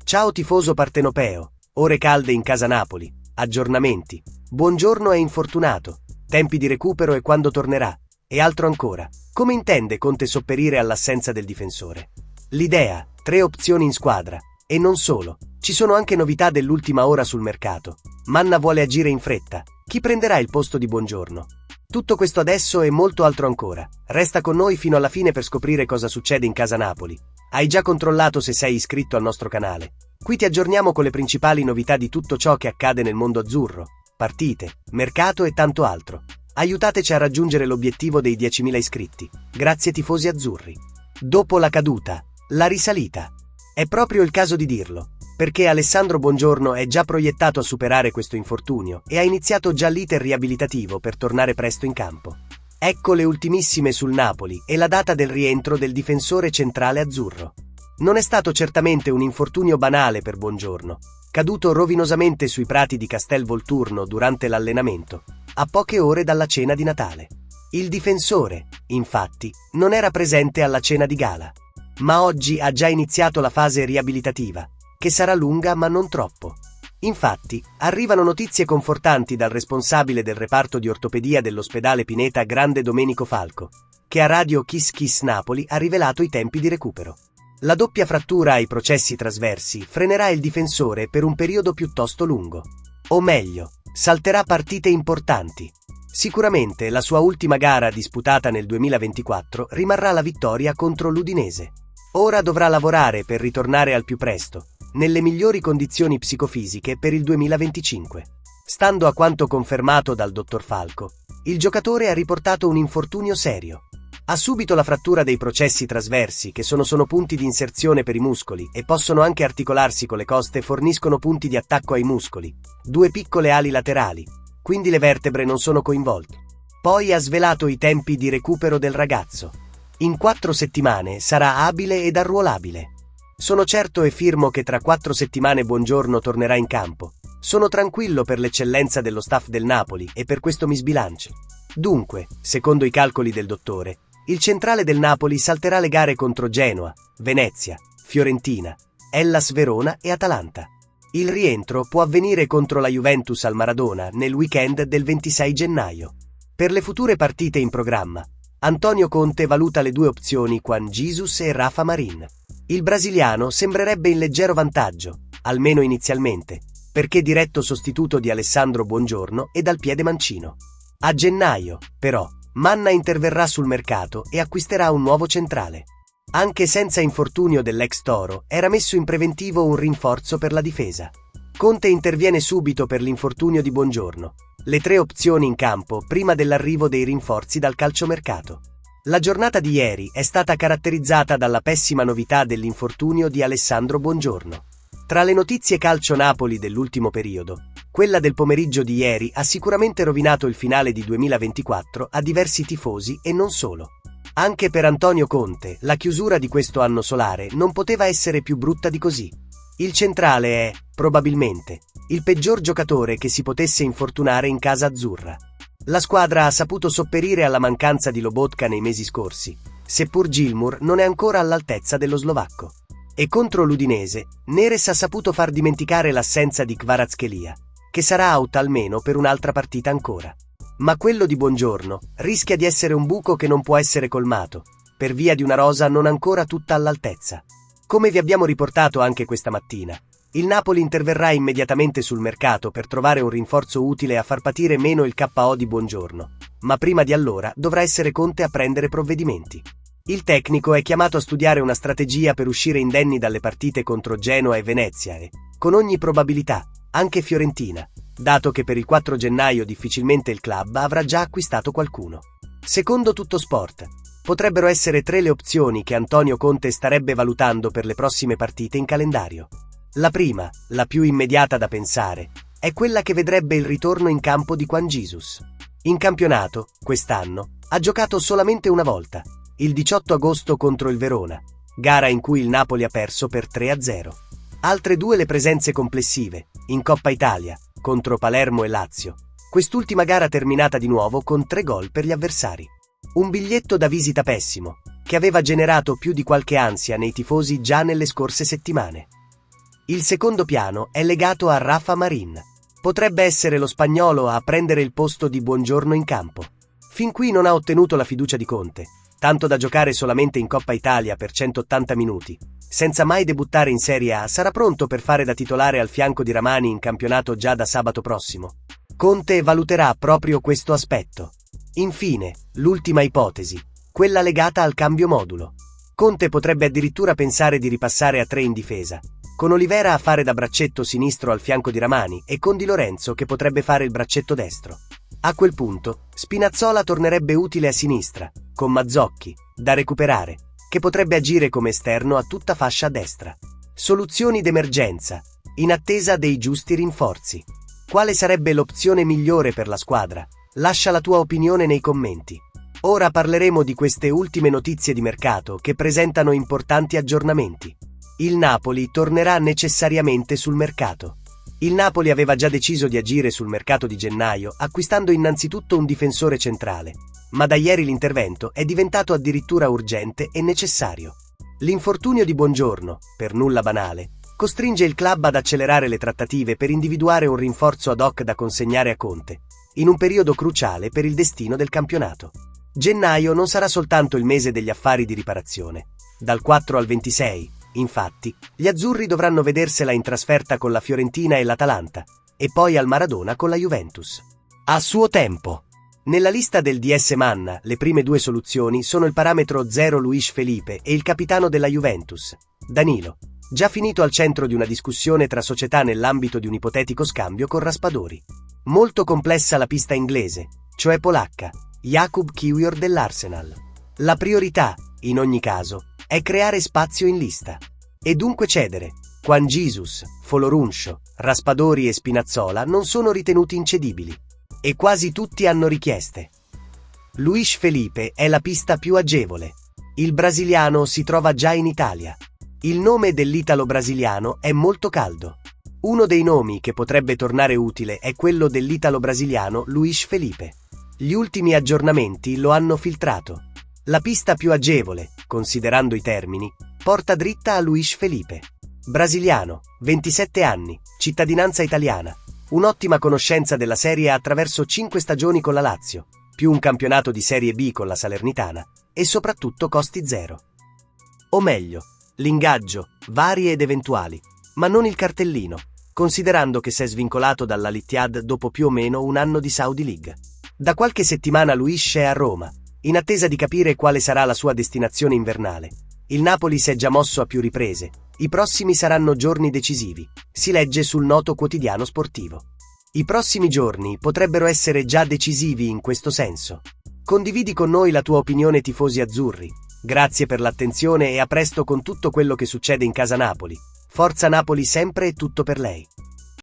Ciao tifoso partenopeo, ore calde in casa Napoli, aggiornamenti, buongiorno è infortunato, tempi di recupero e quando tornerà, e altro ancora. Come intende Conte sopperire all'assenza del difensore? L'idea, 3 opzioni in squadra, e non solo, ci sono anche novità dell'ultima ora sul mercato. Manna vuole agire in fretta, chi prenderà il posto di Buongiorno? Tutto questo adesso e molto altro ancora. Resta con noi fino alla fine per scoprire cosa succede in casa Napoli. Hai già controllato se sei iscritto al nostro canale? Qui ti aggiorniamo con le principali novità di tutto ciò che accade nel mondo azzurro, partite, mercato e tanto altro. Aiutateci a raggiungere l'obiettivo dei 10.000 iscritti. Grazie tifosi azzurri. Dopo la caduta, la risalita. È proprio il caso di dirlo, perché Alessandro Buongiorno è già proiettato a superare questo infortunio e ha iniziato già l'iter riabilitativo per tornare presto in campo. Ecco le ultimissime sul Napoli e la data del rientro del difensore centrale azzurro. Non è stato certamente un infortunio banale per Buongiorno, caduto rovinosamente sui prati di Castel Volturno durante l'allenamento, a poche ore dalla cena di Natale. Il difensore, infatti, non era presente alla cena di gala, ma oggi ha già iniziato la fase riabilitativa, che sarà lunga ma non troppo. Infatti, arrivano notizie confortanti dal responsabile del reparto di ortopedia dell'ospedale Pineta Grande Domenico Falco, che a Radio Kiss Kiss Napoli ha rivelato i tempi di recupero. La doppia frattura ai processi trasversi frenerà il difensore per un periodo piuttosto lungo. O meglio, salterà partite importanti. Sicuramente la sua ultima gara disputata nel 2024 rimarrà la vittoria contro l'Udinese. Ora dovrà lavorare per ritornare al più presto, nelle migliori condizioni psicofisiche per il 2025. Stando a quanto confermato dal dottor Falco, il giocatore ha riportato un infortunio serio. Ha subito la frattura dei processi trasversi, che sono punti di inserzione per i muscoli e possono anche articolarsi con le coste, forniscono punti di attacco ai muscoli, 2 piccole ali laterali, quindi le vertebre non sono coinvolte. Poi ha svelato i tempi di recupero del ragazzo. In 4 settimane sarà abile ed arruolabile. Sono certo e firmo che tra 4 settimane Buongiorno tornerà in campo. Sono tranquillo per l'eccellenza dello staff del Napoli e per questo mi sbilancio. Dunque, secondo i calcoli del dottore, il centrale del Napoli salterà le gare contro Genoa, Venezia, Fiorentina, Hellas Verona e Atalanta. Il rientro può avvenire contro la Juventus al Maradona nel weekend del 26 gennaio. Per le future partite in programma, Antonio Conte valuta le 2 opzioni Juan Jesus e Rafa Marin. Il brasiliano sembrerebbe in leggero vantaggio, almeno inizialmente, perché diretto sostituto di Alessandro Buongiorno e dal piede mancino. A gennaio, però, Manna interverrà sul mercato e acquisterà un nuovo centrale. Anche senza infortunio dell'ex Toro, era messo in preventivo un rinforzo per la difesa. Conte interviene subito per l'infortunio di Buongiorno. Le 3 opzioni in campo prima dell'arrivo dei rinforzi dal calciomercato. La giornata di ieri è stata caratterizzata dalla pessima novità dell'infortunio di Alessandro Buongiorno. Tra le notizie calcio Napoli dell'ultimo periodo, quella del pomeriggio di ieri ha sicuramente rovinato il finale di 2024 a diversi tifosi e non solo. Anche per Antonio Conte, la chiusura di questo anno solare non poteva essere più brutta di così. Il centrale è, probabilmente, il peggior giocatore che si potesse infortunare in casa azzurra. La squadra ha saputo sopperire alla mancanza di Lobotka nei mesi scorsi, seppur Gilmour non è ancora all'altezza dello slovacco. E contro l'Udinese, Neres ha saputo far dimenticare l'assenza di Kvaratskhelia, che sarà out almeno per un'altra partita ancora. Ma quello di Buongiorno rischia di essere un buco che non può essere colmato, per via di una rosa non ancora tutta all'altezza. Come vi abbiamo riportato anche questa mattina, il Napoli interverrà immediatamente sul mercato per trovare un rinforzo utile a far patire meno il KO di Buongiorno, ma prima di allora dovrà essere Conte a prendere provvedimenti. Il tecnico è chiamato a studiare una strategia per uscire indenni dalle partite contro Genoa e Venezia e, con ogni probabilità, anche Fiorentina, dato che per il 4 gennaio difficilmente il club avrà già acquistato qualcuno. Secondo Tuttosport, potrebbero essere 3 le opzioni che Antonio Conte starebbe valutando per le prossime partite in calendario. La prima, la più immediata da pensare, è quella che vedrebbe il ritorno in campo di Juan Jesus. In campionato, quest'anno, ha giocato solamente una volta, il 18 agosto contro il Verona, gara in cui il Napoli ha perso per 3-0. Altre 2 le presenze complessive, in Coppa Italia, contro Palermo e Lazio, quest'ultima gara terminata di nuovo con 3 gol per gli avversari. Un biglietto da visita pessimo, che aveva generato più di qualche ansia nei tifosi già nelle scorse settimane. Il secondo piano è legato a Rafa Marin. Potrebbe essere lo spagnolo a prendere il posto di Buongiorno in campo. Fin qui non ha ottenuto la fiducia di Conte, tanto da giocare solamente in Coppa Italia per 180 minuti. Senza mai debuttare in Serie A, sarà pronto per fare da titolare al fianco di Rrahmani in campionato già da sabato prossimo. Conte valuterà proprio questo aspetto. Infine, l'ultima ipotesi, quella legata al cambio modulo. Conte potrebbe addirittura pensare di ripassare a 3 in difesa, con Olivera a fare da braccetto sinistro al fianco di Rrahmani e con Di Lorenzo che potrebbe fare il braccetto destro. A quel punto, Spinazzola tornerebbe utile a sinistra, con Mazzocchi, da recuperare, che potrebbe agire come esterno a tutta fascia a destra. Soluzioni d'emergenza, in attesa dei giusti rinforzi. Quale sarebbe l'opzione migliore per la squadra? Lascia la tua opinione nei commenti. Ora parleremo di queste ultime notizie di mercato che presentano importanti aggiornamenti. Il Napoli tornerà necessariamente sul mercato. Il Napoli aveva già deciso di agire sul mercato di gennaio, acquistando innanzitutto un difensore centrale, ma da ieri l'intervento è diventato addirittura urgente e necessario. L'infortunio di Buongiorno, per nulla banale, costringe il club ad accelerare le trattative per individuare un rinforzo ad hoc da consegnare a Conte, in un periodo cruciale per il destino del campionato. Gennaio non sarà soltanto il mese degli affari di riparazione. Dal 4 al 26, infatti, gli azzurri dovranno vedersela in trasferta con la Fiorentina e l'Atalanta, e poi al Maradona con la Juventus. A suo tempo. Nella lista del DS Manna, le prime 2 soluzioni sono il parametro 0 Luis Felipe e il capitano della Juventus, Danilo, già finito al centro di una discussione tra società nell'ambito di un ipotetico scambio con Raspadori. Molto complessa la pista inglese, cioè polacca, Jakub Kiwior dell'Arsenal. La priorità, in ogni caso, è creare spazio in lista. E dunque cedere. Juan Jesus, Folorunsho, Raspadori e Spinazzola non sono ritenuti incedibili. E quasi tutti hanno richieste. Luis Felipe è la pista più agevole. Il brasiliano si trova già in Italia. Il nome dell'italo-brasiliano è molto caldo. Uno dei nomi che potrebbe tornare utile è quello dell'italo-brasiliano Luis Felipe. Gli ultimi aggiornamenti lo hanno filtrato. La pista più agevole, considerando i termini, porta dritta a Luis Felipe. Brasiliano, 27 anni, cittadinanza italiana, un'ottima conoscenza della Serie A attraverso 5 stagioni con la Lazio, più un campionato di Serie B con la Salernitana, e soprattutto costi zero. O meglio, l'ingaggio, vari ed eventuali, ma non il cartellino, considerando che si è svincolato dall'Al-Ittihad dopo più o meno un anno di Saudi League. Da qualche settimana Luis è a Roma, in attesa di capire quale sarà la sua destinazione invernale. Il Napoli si è già mosso a più riprese. I prossimi saranno giorni decisivi, si legge sul noto quotidiano sportivo. I prossimi giorni potrebbero essere già decisivi in questo senso. Condividi con noi la tua opinione, tifosi azzurri. Grazie per l'attenzione e a presto con tutto quello che succede in casa Napoli. Forza Napoli sempre e tutto per lei.